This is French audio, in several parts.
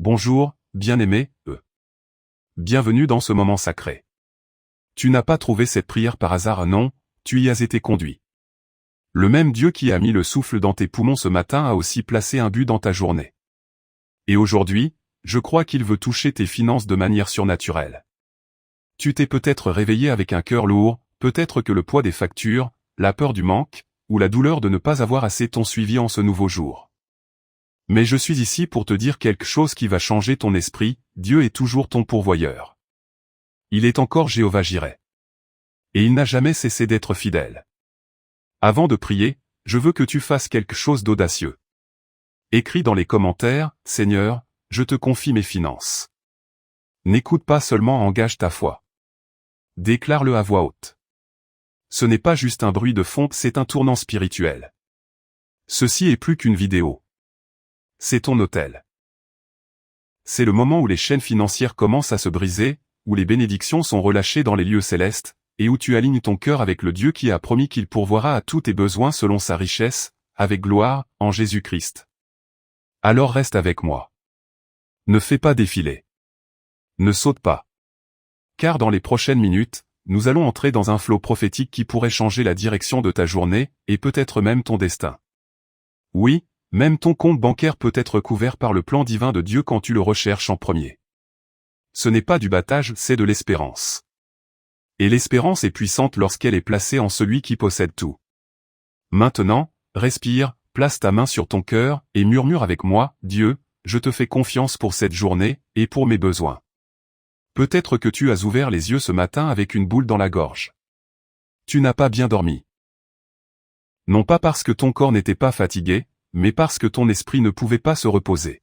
Bonjour, bien-aimé, bienvenue dans ce moment sacré. Tu n'as pas trouvé cette prière par hasard, non, tu y as été conduit. Le même Dieu qui a mis le souffle dans tes poumons ce matin a aussi placé un but dans ta journée. Et aujourd'hui, je crois qu'il veut toucher tes finances de manière surnaturelle. Tu t'es peut-être réveillé avec un cœur lourd, peut-être que le poids des factures, la peur du manque, ou la douleur de ne pas avoir assez t'ont suivi en ce nouveau jour. Mais je suis ici pour te dire quelque chose qui va changer ton esprit, Dieu est toujours ton pourvoyeur. Il est encore Jéhovah Jireh. Et il n'a jamais cessé d'être fidèle. Avant de prier, je veux que tu fasses quelque chose d'audacieux. Écris dans les commentaires, Seigneur, je te confie mes finances. N'écoute pas seulement, engage ta foi. Déclare-le à voix haute. Ce n'est pas juste un bruit de fond, c'est un tournant spirituel. Ceci est plus qu'une vidéo. C'est ton autel. C'est le moment où les chaînes financières commencent à se briser, où les bénédictions sont relâchées dans les lieux célestes, et où tu alignes ton cœur avec le Dieu qui a promis qu'il pourvoira à tous tes besoins selon sa richesse, avec gloire, en Jésus-Christ. Alors reste avec moi. Ne fais pas défiler. Ne saute pas. Car dans les prochaines minutes, nous allons entrer dans un flot prophétique qui pourrait changer la direction de ta journée, et peut-être même ton destin. Oui, même ton compte bancaire peut être couvert par le plan divin de Dieu quand tu le recherches en premier. Ce n'est pas du battage, c'est de l'espérance. Et l'espérance est puissante lorsqu'elle est placée en celui qui possède tout. Maintenant, respire, place ta main sur ton cœur, et murmure avec moi, Dieu, je te fais confiance pour cette journée, et pour mes besoins. Peut-être que tu as ouvert les yeux ce matin avec une boule dans la gorge. Tu n'as pas bien dormi. Non pas parce que ton corps n'était pas fatigué, mais parce que ton esprit ne pouvait pas se reposer.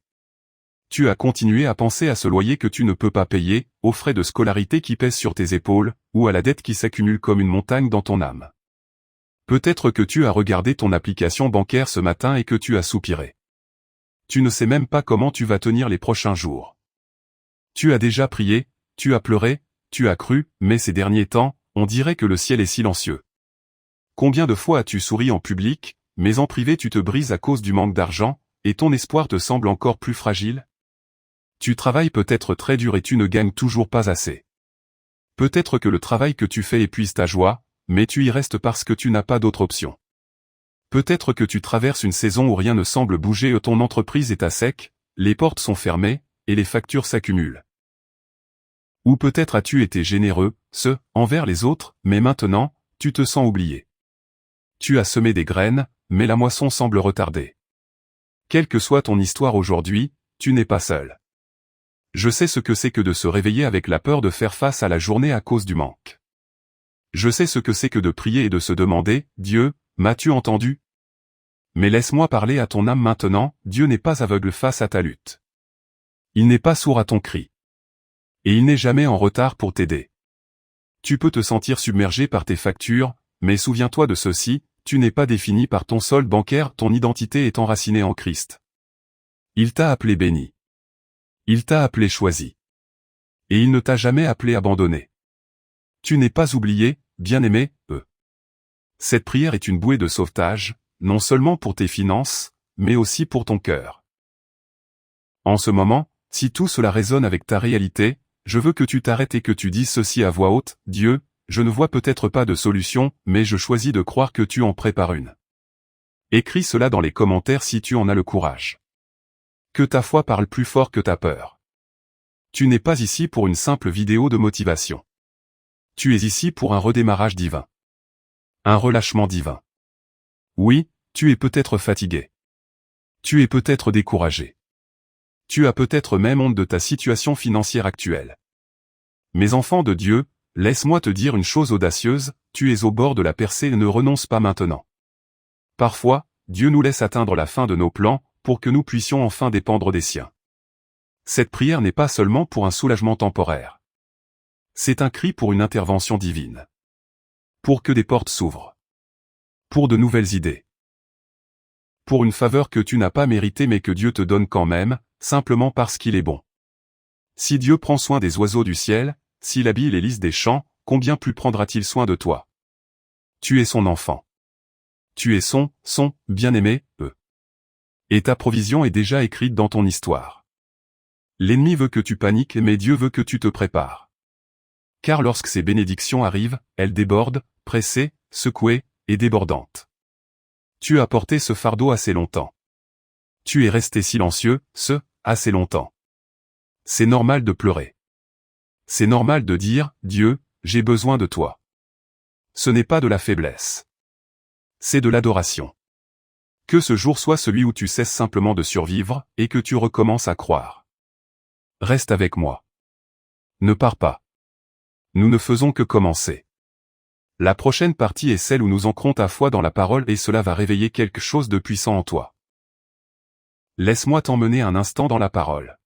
Tu as continué à penser à ce loyer que tu ne peux pas payer, aux frais de scolarité qui pèsent sur tes épaules, ou à la dette qui s'accumule comme une montagne dans ton âme. Peut-être que tu as regardé ton application bancaire ce matin et que tu as soupiré. Tu ne sais même pas comment tu vas tenir les prochains jours. Tu as déjà prié, tu as pleuré, tu as cru, mais ces derniers temps, on dirait que le ciel est silencieux. Combien de fois as-tu souri en public, mais en privé tu te brises à cause du manque d'argent, et ton espoir te semble encore plus fragile? Tu travailles peut-être très dur et tu ne gagnes toujours pas assez. Peut-être que le travail que tu fais épuise ta joie, mais tu y restes parce que tu n'as pas d'autre option. Peut-être que tu traverses une saison où rien ne semble bouger et ton entreprise est à sec, les portes sont fermées, et les factures s'accumulent. Ou peut-être as-tu été généreux, envers les autres, mais maintenant, tu te sens oublié. Tu as semé des graines, mais la moisson semble retardée. Quelle que soit ton histoire aujourd'hui, tu n'es pas seul. Je sais ce que c'est que de se réveiller avec la peur de faire face à la journée à cause du manque. Je sais ce que c'est que de prier et de se demander, Dieu, m'as-tu entendu? Mais laisse-moi parler à ton âme maintenant, Dieu n'est pas aveugle face à ta lutte. Il n'est pas sourd à ton cri. Et il n'est jamais en retard pour t'aider. Tu peux te sentir submergé par tes factures, mais souviens-toi de ceci, tu n'es pas défini par ton solde bancaire, ton identité est enracinée en Christ. Il t'a appelé béni. Il t'a appelé choisi. Et il ne t'a jamais appelé abandonné. Tu n'es pas oublié, bien-aimé, Cette prière est une bouée de sauvetage, non seulement pour tes finances, mais aussi pour ton cœur. En ce moment, si tout cela résonne avec ta réalité, je veux que tu t'arrêtes et que tu dises ceci à voix haute, Dieu, je ne vois peut-être pas de solution, mais je choisis de croire que tu en prépares une. Écris cela dans les commentaires si tu en as le courage. Que ta foi parle plus fort que ta peur. Tu n'es pas ici pour une simple vidéo de motivation. Tu es ici pour un redémarrage divin. Un relâchement divin. Oui, tu es peut-être fatigué. Tu es peut-être découragé. Tu as peut-être même honte de ta situation financière actuelle. Mais enfant de Dieu, laisse-moi te dire une chose audacieuse, tu es au bord de la percée et ne renonce pas maintenant. Parfois, Dieu nous laisse atteindre la fin de nos plans, pour que nous puissions enfin dépendre des siens. Cette prière n'est pas seulement pour un soulagement temporaire. C'est un cri pour une intervention divine. Pour que des portes s'ouvrent. Pour de nouvelles idées. Pour une faveur que tu n'as pas méritée mais que Dieu te donne quand même, simplement parce qu'il est bon. Si Dieu prend soin des oiseaux du ciel, s'il habille les lys des champs, combien plus prendra-t-il soin de toi? Tu es son enfant. Tu es son bien-aimé, Et ta provision est déjà écrite dans ton histoire. L'ennemi veut que tu paniques mais Dieu veut que tu te prépares. Car lorsque ces bénédictions arrivent, elles débordent, pressées, secouées, et débordantes. Tu as porté ce fardeau assez longtemps. Tu es resté silencieux, assez longtemps. C'est normal de pleurer. C'est normal de dire, Dieu, j'ai besoin de toi. Ce n'est pas de la faiblesse. C'est de l'adoration. Que ce jour soit celui où tu cesses simplement de survivre, et que tu recommences à croire. Reste avec moi. Ne pars pas. Nous ne faisons que commencer. La prochaine partie est celle où nous ancrons ta foi dans la parole et cela va réveiller quelque chose de puissant en toi. Laisse-moi t'emmener un instant dans la parole.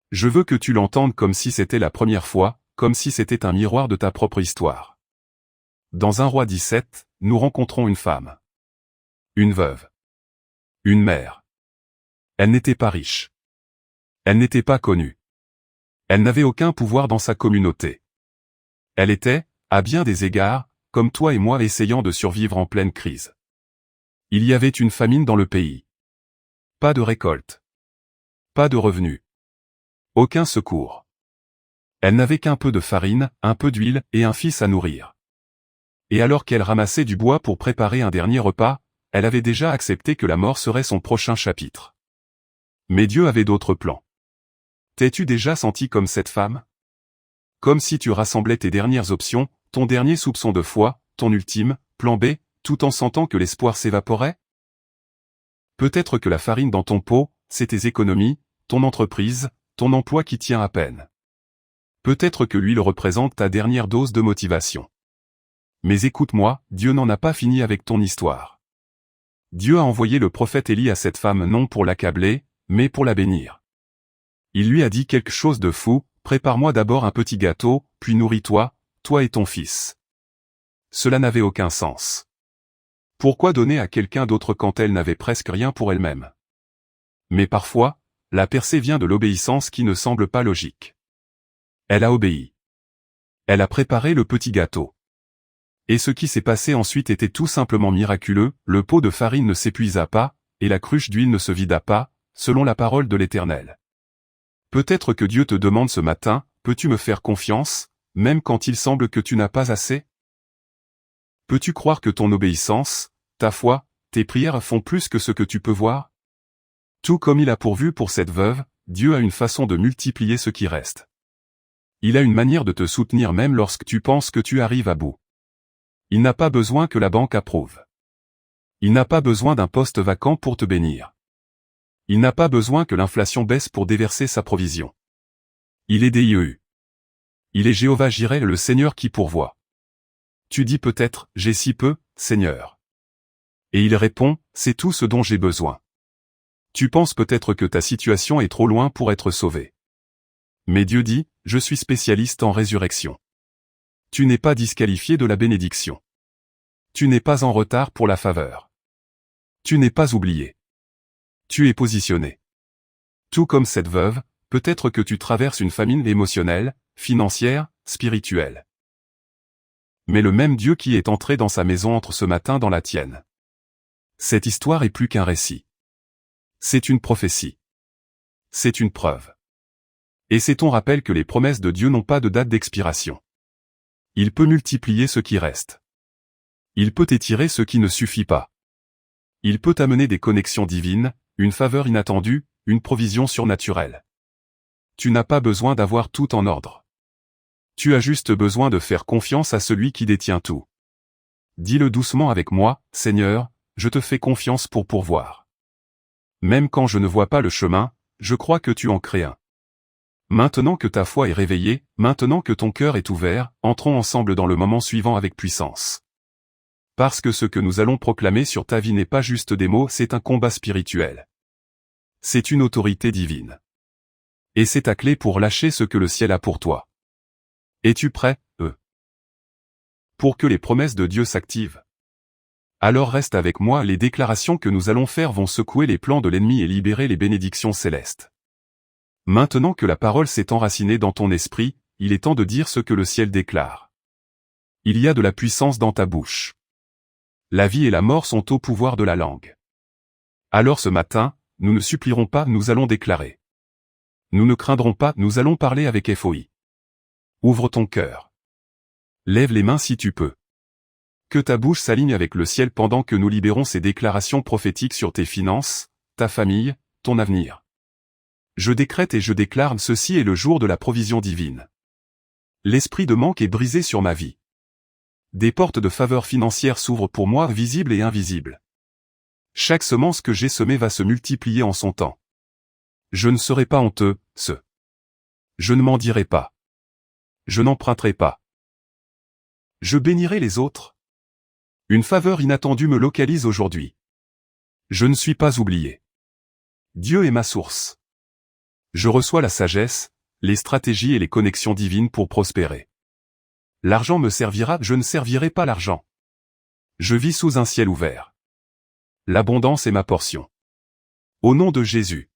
Je veux que tu l'entendes comme si c'était la première fois, comme si c'était un miroir de ta propre histoire. Dans 1 Roi 17, nous rencontrons une femme. Une veuve. Une mère. Elle n'était pas riche. Elle n'était pas connue. Elle n'avait aucun pouvoir dans sa communauté. Elle était, à bien des égards, comme toi et moi essayant de survivre en pleine crise. Il y avait une famine dans le pays. Pas de récolte. Pas de revenus. Aucun secours. Elle n'avait qu'un peu de farine, un peu d'huile et un fils à nourrir. Et alors qu'elle ramassait du bois pour préparer un dernier repas, elle avait déjà accepté que la mort serait son prochain chapitre. Mais Dieu avait d'autres plans. T'es-tu déjà senti comme cette femme? Comme si tu rassemblais tes dernières options, ton dernier soupçon de foi, ton ultime plan B, tout en sentant que l'espoir s'évaporait? Peut-être que la farine dans ton pot, c'est tes économies, ton entreprise, ton emploi qui tient à peine. Peut-être que l'huile représente ta dernière dose de motivation. Mais écoute-moi, Dieu n'en a pas fini avec ton histoire. Dieu a envoyé le prophète Élie à cette femme non pour l'accabler, mais pour la bénir. Il lui a dit quelque chose de fou, prépare-moi d'abord un petit gâteau, puis nourris-toi, toi et ton fils. Cela n'avait aucun sens. Pourquoi donner à quelqu'un d'autre quand elle n'avait presque rien pour elle-même? Mais parfois, la percée vient de l'obéissance qui ne semble pas logique. Elle a obéi. Elle a préparé le petit gâteau. Et ce qui s'est passé ensuite était tout simplement miraculeux, le pot de farine ne s'épuisa pas, et la cruche d'huile ne se vida pas, selon la parole de l'Éternel. Peut-être que Dieu te demande ce matin, peux-tu me faire confiance, même quand il semble que tu n'as pas assez? Peux-tu croire que ton obéissance, ta foi, tes prières font plus que ce que tu peux voir? Tout comme il a pourvu pour cette veuve, Dieu a une façon de multiplier ce qui reste. Il a une manière de te soutenir même lorsque tu penses que tu arrives à bout. Il n'a pas besoin que la banque approuve. Il n'a pas besoin d'un poste vacant pour te bénir. Il n'a pas besoin que l'inflation baisse pour déverser sa provision. Il est DIEU. Il est Jéhovah Jireh, le Seigneur qui pourvoit. Tu dis peut-être, j'ai si peu, Seigneur. Et il répond, c'est tout ce dont j'ai besoin. Tu penses peut-être que ta situation est trop loin pour être sauvée. Mais Dieu dit, je suis spécialiste en résurrection. Tu n'es pas disqualifié de la bénédiction. Tu n'es pas en retard pour la faveur. Tu n'es pas oublié. Tu es positionné. Tout comme cette veuve, peut-être que tu traverses une famine émotionnelle, financière, spirituelle. Mais le même Dieu qui est entré dans sa maison entre ce matin dans la tienne. Cette histoire est plus qu'un récit. C'est une prophétie. C'est une preuve. Et c'est ton rappel que les promesses de Dieu n'ont pas de date d'expiration. Il peut multiplier ce qui reste. Il peut étirer ce qui ne suffit pas. Il peut amener des connexions divines, une faveur inattendue, une provision surnaturelle. Tu n'as pas besoin d'avoir tout en ordre. Tu as juste besoin de faire confiance à celui qui détient tout. Dis-le doucement avec moi, Seigneur, je te fais confiance pour pourvoir. Même quand je ne vois pas le chemin, je crois que tu en crées un. Maintenant que ta foi est réveillée, maintenant que ton cœur est ouvert, entrons ensemble dans le moment suivant avec puissance. Parce que ce que nous allons proclamer sur ta vie n'est pas juste des mots, c'est un combat spirituel. C'est une autorité divine. Et c'est ta clé pour lâcher ce que le ciel a pour toi. Es-tu prêt, pour que les promesses de Dieu s'activent? Alors reste avec moi, les déclarations que nous allons faire vont secouer les plans de l'ennemi et libérer les bénédictions célestes. Maintenant que la parole s'est enracinée dans ton esprit, il est temps de dire ce que le ciel déclare. Il y a de la puissance dans ta bouche. La vie et la mort sont au pouvoir de la langue. Alors ce matin, nous ne supplierons pas, nous allons déclarer. Nous ne craindrons pas, nous allons parler avec FOI. Ouvre ton cœur. Lève les mains si tu peux. Que ta bouche s'aligne avec le ciel pendant que nous libérons ces déclarations prophétiques sur tes finances, ta famille, ton avenir. Je décrète et je déclare, ceci est le jour de la provision divine. L'esprit de manque est brisé sur ma vie. Des portes de faveur financière s'ouvrent pour moi, visibles et invisibles. Chaque semence que j'ai semée va se multiplier en son temps. Je ne serai pas honteux, Je ne m'en dirai pas. Je n'emprunterai pas. Je bénirai les autres. Une faveur inattendue me localise aujourd'hui. Je ne suis pas oublié. Dieu est ma source. Je reçois la sagesse, les stratégies et les connexions divines pour prospérer. L'argent me servira, je ne servirai pas l'argent. Je vis sous un ciel ouvert. L'abondance est ma portion. Au nom de Jésus.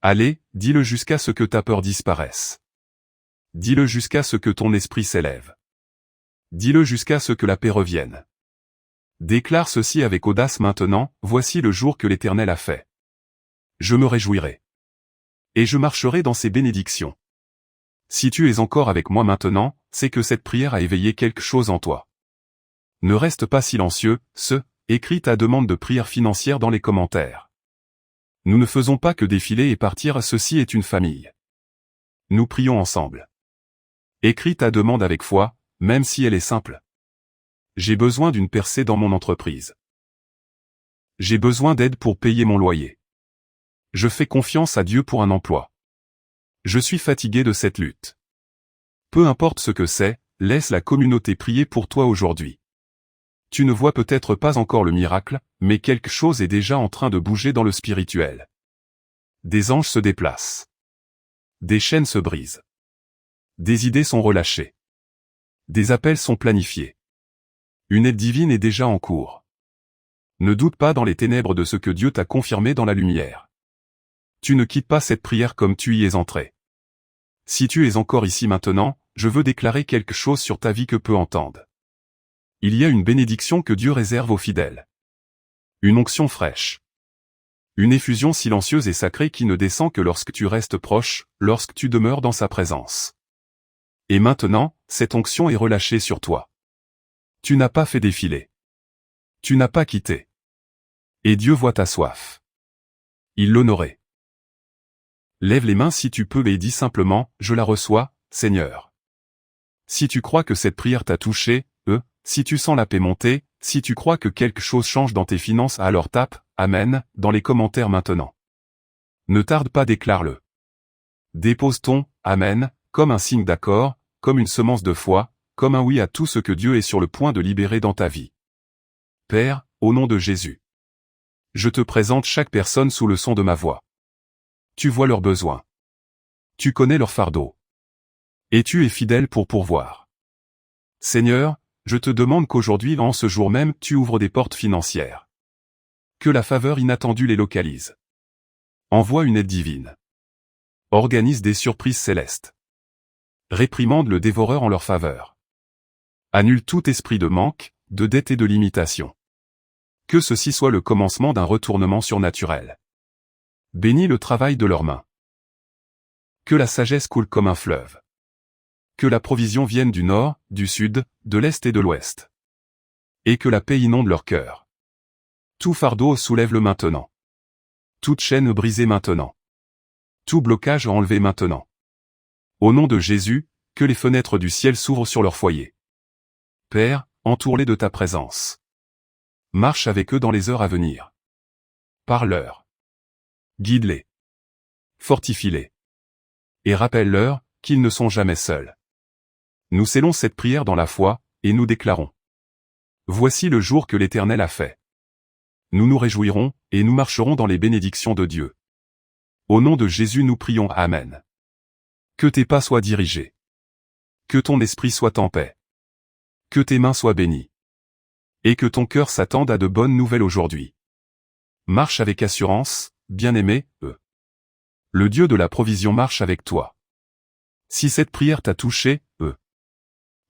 Allez, dis-le jusqu'à ce que ta peur disparaisse. Dis-le jusqu'à ce que ton esprit s'élève. Dis-le jusqu'à ce que la paix revienne. Déclare ceci avec audace maintenant, voici le jour que l'Éternel a fait. Je me réjouirai. Et je marcherai dans ses bénédictions. Si tu es encore avec moi maintenant, c'est que cette prière a éveillé quelque chose en toi. Ne reste pas silencieux, écris ta demande de prière financière dans les commentaires. Nous ne faisons pas que défiler et partir, ceci est une famille. Nous prions ensemble. Écris ta demande avec foi, même si elle est simple. J'ai besoin d'une percée dans mon entreprise. J'ai besoin d'aide pour payer mon loyer. Je fais confiance à Dieu pour un emploi. Je suis fatigué de cette lutte. Peu importe ce que c'est, laisse la communauté prier pour toi aujourd'hui. Tu ne vois peut-être pas encore le miracle, mais quelque chose est déjà en train de bouger dans le spirituel. Des anges se déplacent. Des chaînes se brisent. Des idées sont relâchées. Des appels sont planifiés. Une aide divine est déjà en cours. Ne doute pas dans les ténèbres de ce que Dieu t'a confirmé dans la lumière. Tu ne quittes pas cette prière comme tu y es entré. Si tu es encore ici maintenant, je veux déclarer quelque chose sur ta vie que peu entendent. Il y a une bénédiction que Dieu réserve aux fidèles. Une onction fraîche. Une effusion silencieuse et sacrée qui ne descend que lorsque tu restes proche, lorsque tu demeures dans sa présence. Et maintenant, cette onction est relâchée sur toi. Tu n'as pas fait défiler. Tu n'as pas quitté. Et Dieu voit ta soif. Il l'honorait. Lève les mains si tu peux et dis simplement, je la reçois, Seigneur. Si tu crois que cette prière t'a touché, si tu sens la paix monter, si tu crois que quelque chose change dans tes finances, alors tape, Amen, dans les commentaires maintenant. Ne tarde pas, déclare-le. Dépose ton Amen, comme un signe d'accord, comme une semence de foi, comme un oui à tout ce que Dieu est sur le point de libérer dans ta vie. Père, au nom de Jésus. Je te présente chaque personne sous le son de ma voix. Tu vois leurs besoins. Tu connais leur fardeau. Et tu es fidèle pour pourvoir. Seigneur, je te demande qu'aujourd'hui, en ce jour même, tu ouvres des portes financières. Que la faveur inattendue les localise. Envoie une aide divine. Organise des surprises célestes. Réprimande le dévoreur en leur faveur. Annule tout esprit de manque, de dette et de limitation. Que ceci soit le commencement d'un retournement surnaturel. Bénis le travail de leurs mains. Que la sagesse coule comme un fleuve. Que la provision vienne du nord, du sud, de l'est et de l'ouest. Et que la paix inonde leur cœur. Tout fardeau soulève-le maintenant. Toute chaîne brisée maintenant. Tout blocage enlevé maintenant. Au nom de Jésus, que les fenêtres du ciel s'ouvrent sur leur foyer. Père, entoure-les de ta présence. Marche avec eux dans les heures à venir. Parle-leur. Guide-les. Fortifie-les. Et rappelle-leur qu'ils ne sont jamais seuls. Nous scellons cette prière dans la foi, et nous déclarons. Voici le jour que l'Éternel a fait. Nous nous réjouirons, et nous marcherons dans les bénédictions de Dieu. Au nom de Jésus nous prions Amen. Que tes pas soient dirigés. Que ton esprit soit en paix. Que tes mains soient bénies. Et que ton cœur s'attende à de bonnes nouvelles aujourd'hui. Marche avec assurance, bien-aimé, Le Dieu de la provision marche avec toi. Si cette prière t'a touché,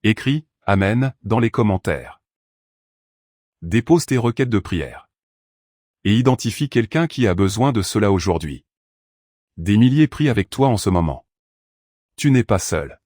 écris « Amen » dans les commentaires. Dépose tes requêtes de prière. Et identifie quelqu'un qui a besoin de cela aujourd'hui. Des milliers prient avec toi en ce moment. Tu n'es pas seul.